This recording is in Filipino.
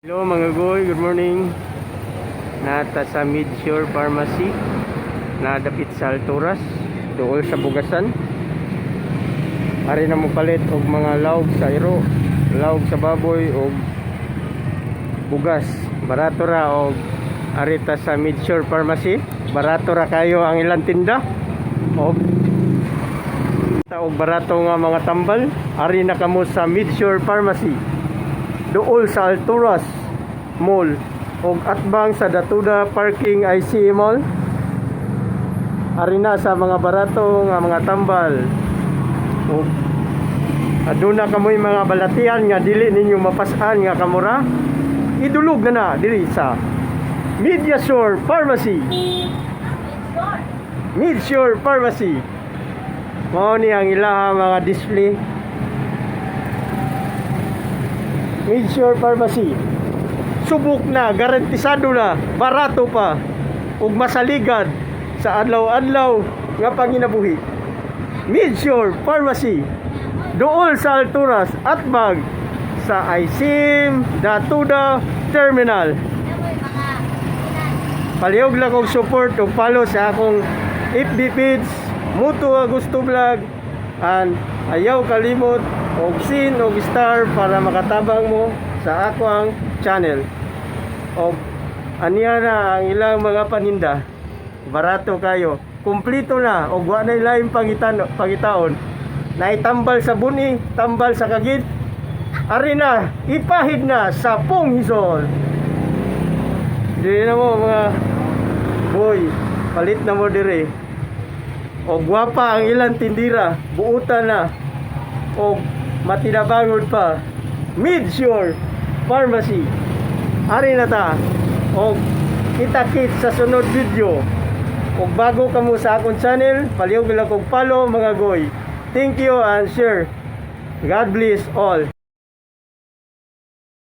Hello mga goy, good morning. Nata sa Midshore Pharmacy, nadapit sa Alturas, dool sa Bugasan. Ari na mo palit og mga lawg sa iro, lawg sa baboy og bugas. Barato ra og arita sa Midshore Pharmacy. Barato ra kayo ang ilang tinda. Og barato nga mga tambal. Ari na kamo sa Midshore Pharmacy, dool sa Alturas Mall og atbang sa Datuda Parking IC Mall. Ari na sa mga barato nga mga tambal og aduna kamoy mga balatian nga dili ninyo mapasan nga kamura. Idulog na diri sa Midshore Pharmacy. Midshore Pharmacy. Mao ni ang ilaha mga display. Midshore Pharmacy. Subok na, garantisado na, barato pa, ug masaligad sa adlaw-adlaw nga panginabuhi. Midshore Pharmacy. Dool sa Alturas, atbag sa ICM Datuda Terminal. Palihog lang og support ug follow sa akong FB page, Muto Agusto Vlog, and ayaw kalimot og sin og star para makatabang mo sa akong channel. Og aniya na ang ilang mga paninda, barato kayo, kumplito na og wa na lain pangitaon. Naitambal sa buni, tambal sa kagid, ari na ipahid na sa Punghisol. Dili na mo mga boy, palit na mo dire. Og gwapa ang ilang tindira, buutan na og matinabangod pa. Midshore Pharmacy. Ari na ta. Og kita-kit sa sunod video. Og bago ka mo sa akong channel, palihog lang kog follow mga goy. Thank you and share. God bless all.